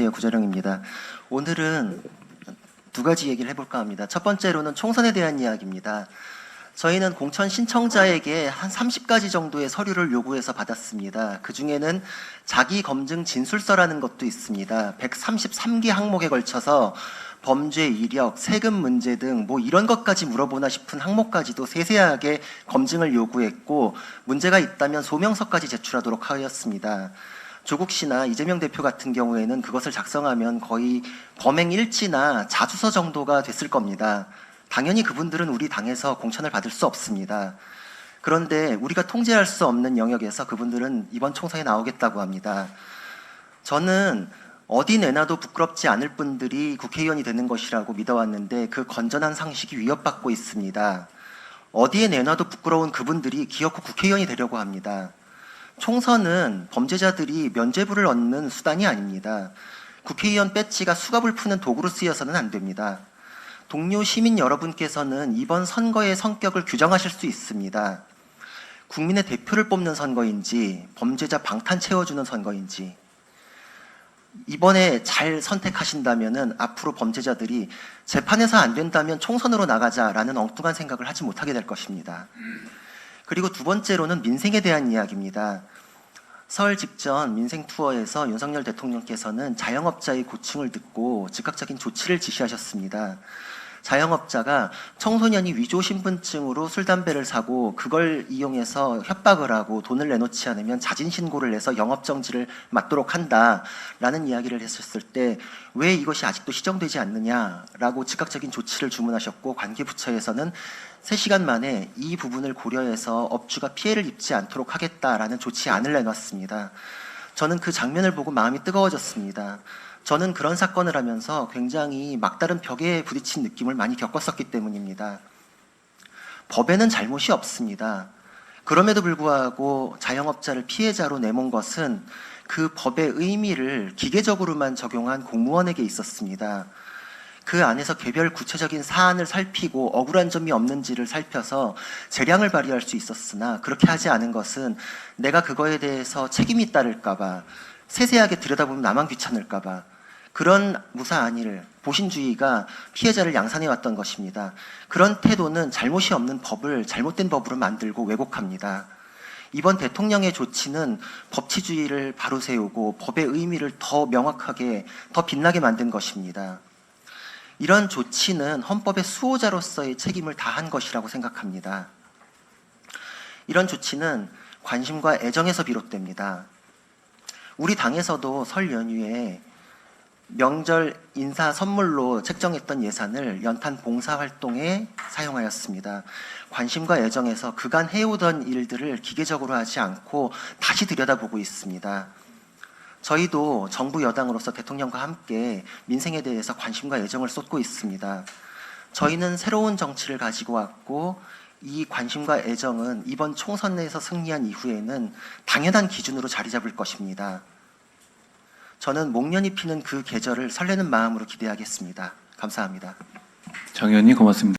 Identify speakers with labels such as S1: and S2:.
S1: 구자령입니다. 오늘은 두 가지 얘기를 해볼까 합니다. 첫 번째로는 총선에 대한 이야기입니다. 저희는 공천 신청자에게 한 30가지 정도의 서류를 요구해서 받았습니다. 그 중에는 자기 검증 진술서라는 것도 있습니다. 133개 항목에 걸쳐서 범죄 이력, 세금 문제 등 뭐 이런 것까지 물어보나 싶은 항목까지도 세세하게 검증을 요구했고, 문제가 있다면 소명서까지 제출하도록 하였습니다. 조국 씨나 이재명 대표 같은 경우에는 그것을 작성하면 거의 범행 일지나 자주서 정도가 됐을 겁니다. 당연히 그분들은 우리 당에서 공천을 받을 수 없습니다. 그런데 우리가 통제할 수 없는 영역에서 그분들은 이번 총선에 나오겠다고 합니다. 저는 어디 내놔도 부끄럽지 않을 분들이 국회의원이 되는 것이라고 믿어왔는데 그 건전한 상식이 위협받고 있습니다. 어디에 내놔도 부끄러운 그분들이 기어코 국회의원이 되려고 합니다. 총선은 범죄자들이 면죄부를 얻는 수단이 아닙니다. 국회의원 배지가 수갑을 푸는 도구로 쓰여서는 안 됩니다. 동료 시민 여러분께서는 이번 선거의 성격을 규정하실 수 있습니다. 국민의 대표를 뽑는 선거인지 범죄자 방탄 채워주는 선거인지, 이번에 잘 선택하신다면 앞으로 범죄자들이 재판에서 안 된다면 총선으로 나가자라는 엉뚱한 생각을 하지 못하게 될 것입니다. 그리고 두 번째로는 민생에 대한 이야기입니다. 설 직전 민생 투어에서 윤석열 대통령께서는 자영업자의 고충을 듣고 즉각적인 조치를 지시하셨습니다. 자영업자가 청소년이 위조 신분증으로 술, 담배를 사고 그걸 이용해서 협박을 하고 돈을 내놓지 않으면 자진 신고를 해서 영업정지를 맞도록 한다라는 이야기를 했었을 때 왜 이것이 아직도 시정되지 않느냐라고 즉각적인 조치를 주문하셨고, 관계부처에서는 3시간 만에 이 부분을 고려해서 업주가 피해를 입지 않도록 하겠다라는 조치안을 내놨습니다. 저는 그 장면을 보고 마음이 뜨거워졌습니다. 저는 그런 사건을 하면서 굉장히 막다른 벽에 부딪힌 느낌을 많이 겪었었기 때문입니다. 법에는 잘못이 없습니다. 그럼에도 불구하고 자영업자를 피해자로 내몬 것은 그 법의 의미를 기계적으로만 적용한 공무원에게 있었습니다. 그 안에서 개별 구체적인 사안을 살피고 억울한 점이 없는지를 살펴서 재량을 발휘할 수 있었으나, 그렇게 하지 않은 것은 내가 그거에 대해서 책임이 따를까봐, 세세하게 들여다보면 나만 귀찮을까봐, 그런 무사안일, 보신주의가 피해자를 양산해왔던 것입니다. 그런 태도는 잘못이 없는 법을 잘못된 법으로 만들고 왜곡합니다. 이번 대통령의 조치는 법치주의를 바로 세우고 법의 의미를 더 명확하게, 더 빛나게 만든 것입니다. 이런 조치는 헌법의 수호자로서의 책임을 다한 것이라고 생각합니다. 이런 조치는 관심과 애정에서 비롯됩니다. 우리 당에서도 설 연휴에 명절 인사 선물로 책정했던 예산을 연탄 봉사활동에 사용하였습니다. 관심과 애정에서 그간 해오던 일들을 기계적으로 하지 않고 다시 들여다보고 있습니다. 저희도 정부 여당으로서 대통령과 함께 민생에 대해서 관심과 애정을 쏟고 있습니다. 저희는 새로운 정치를 가지고 왔고, 이 관심과 애정은 이번 총선에서 승리한 이후에는 당연한 기준으로 자리 잡을 것입니다. 저는 목련이 피는 그 계절을 설레는 마음으로 기대하겠습니다. 감사합니다.
S2: 장 의원님 고맙습니다.